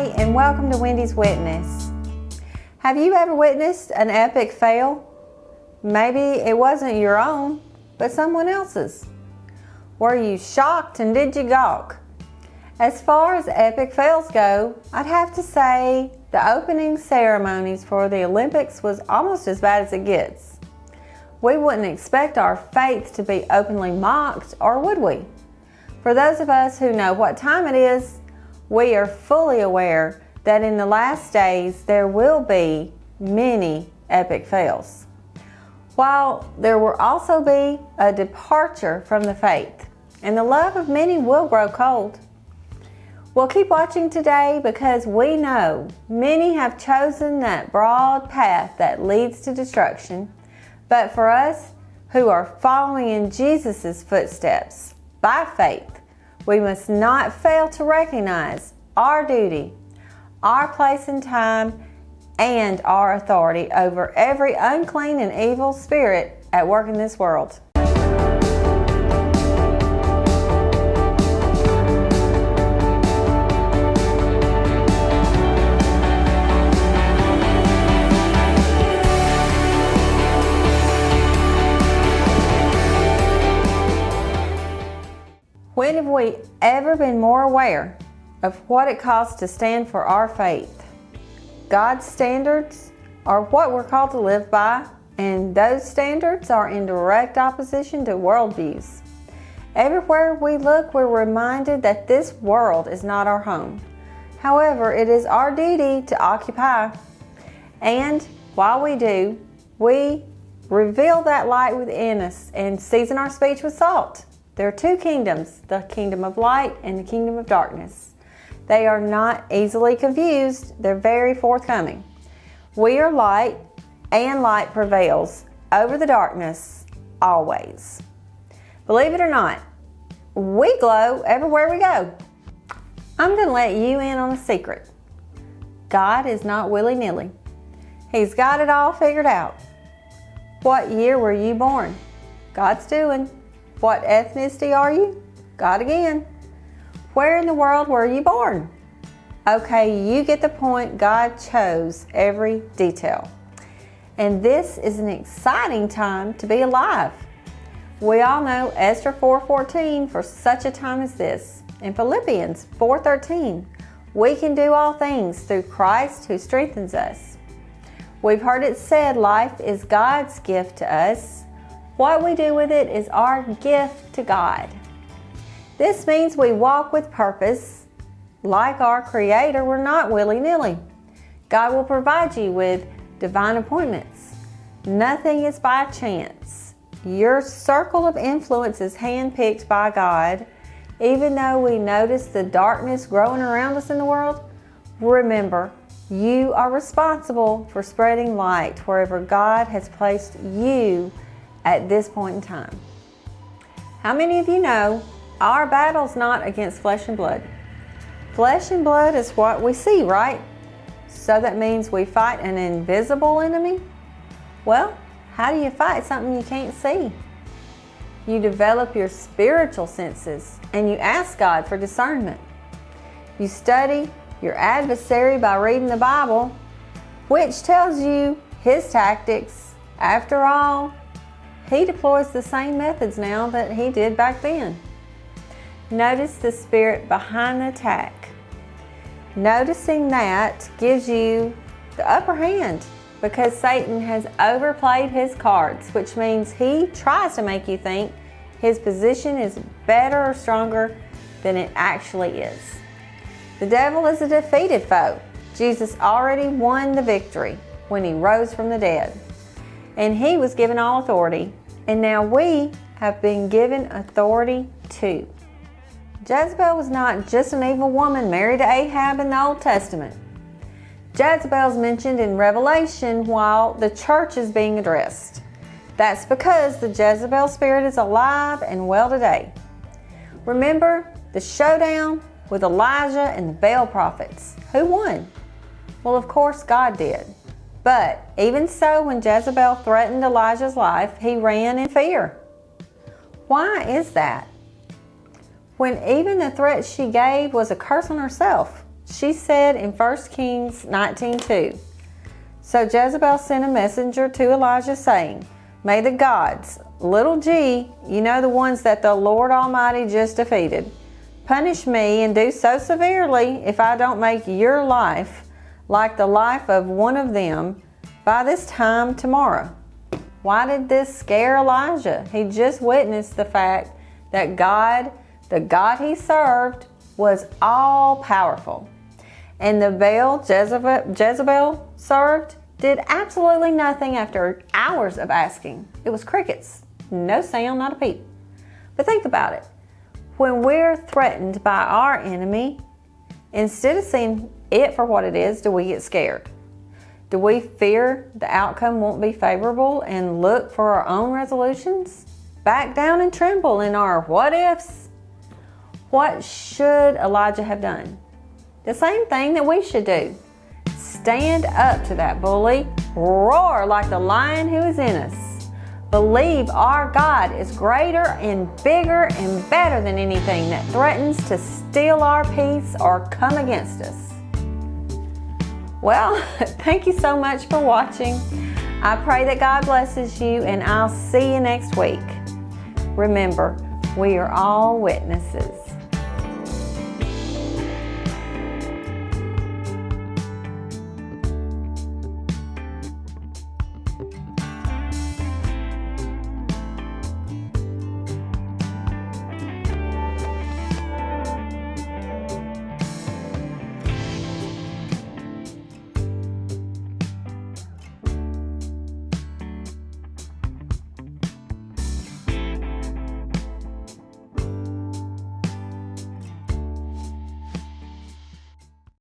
Hi, and welcome to Wendy's Witness. Have you ever witnessed an epic fail? Maybe it wasn't your own, but someone else's. Were you shocked and did you gawk? As far as epic fails go, I'd have to say the opening ceremonies for the Olympics was almost as bad as it gets. We wouldn't expect our faith to be openly mocked, or would we? For those of us who know what time it is, we are fully aware that in the last days there will be many epic fails, while there will also be a departure from the faith, and the love of many will grow cold. We'll keep watching today because we know many have chosen that broad path that leads to destruction, but for us who are following in Jesus' footsteps by faith, we must not fail to recognize our duty, our place in time, and our authority over every unclean and evil spirit at work in this world. When have we ever been more aware of what it costs to stand for our faith? God's standards are what we're called to live by, and those standards are in direct opposition to worldviews. Everywhere we look, we're reminded that this world is not our home. However, it is our duty to occupy. And while we do, we reveal that light within us and season our speech with salt. There are two kingdoms, the kingdom of light and the kingdom of darkness. They are not easily confused. They're very forthcoming. We are light, and light prevails over the darkness always. Believe it or not, we glow everywhere we go. I'm going to let you in on a secret. God is not willy-nilly. He's got it all figured out. What year were you born? God's doing. What ethnicity are you? God again. Where in the world were you born? Okay, you get the point. God chose every detail. And this is an exciting time to be alive. We all know Esther 4:14, for such a time as this. And Philippians 4:13, we can do all things through Christ who strengthens us. We've heard it said life is God's gift to us. What we do with it is our gift to God. This means we walk with purpose. Like our Creator, we're not willy-nilly. God will provide you with divine appointments. Nothing is by chance. Your circle of influence is handpicked by God. Even though we notice the darkness growing around us in the world, remember, you are responsible for spreading light wherever God has placed you at this point in time. How many of you know our battle's not against flesh and blood? Flesh and blood is what we see, right? So that means we fight an invisible enemy? Well, how do you fight something you can't see? You develop your spiritual senses and you ask God for discernment. You study your adversary by reading the Bible, which tells you his tactics. After all, he deploys the same methods now that he did back then. Notice the spirit behind the attack. Noticing that gives you the upper hand because Satan has overplayed his cards, which means he tries to make you think his position is better or stronger than it actually is. The devil is a defeated foe. Jesus already won the victory when he rose from the dead. And he was given all authority, and now we have been given authority too. Jezebel was not just an evil woman married to Ahab in the Old Testament. Jezebel's mentioned in Revelation while the church is being addressed. That's because the Jezebel spirit is alive and well today. Remember the showdown with Elijah and the Baal prophets. Who won? Well, of course, God did. But even so, when Jezebel threatened Elijah's life, he ran in fear. Why is that? When even the threat she gave was a curse on herself, She said in 1 Kings 19:2, "So Jezebel sent a messenger to Elijah saying, 'May the gods, little g, you know, the ones that the Lord Almighty just defeated, punish me and do so severely if I don't make your life like the life of one of them by this time tomorrow.'" Why did this scare Elijah? He just witnessed the fact that God, the God he served, was all powerful. And the Baal Jezebel served did absolutely nothing after hours of asking. It was crickets. No sound, not a peep. But think about it. When we're threatened by our enemy, instead of seeing it for what it is, do we get scared? Do we fear the outcome won't be favorable and look for our own resolutions? Back down and tremble in our what ifs? What should Elijah have done? The same thing that we should do. Stand up to that bully. Roar like the lion who is in us. Believe our God is greater and bigger and better than anything that threatens to steal our peace or come against us. Well, thank you so much for watching. I pray that God blesses you, and I'll see you next week. Remember, we are all witnesses.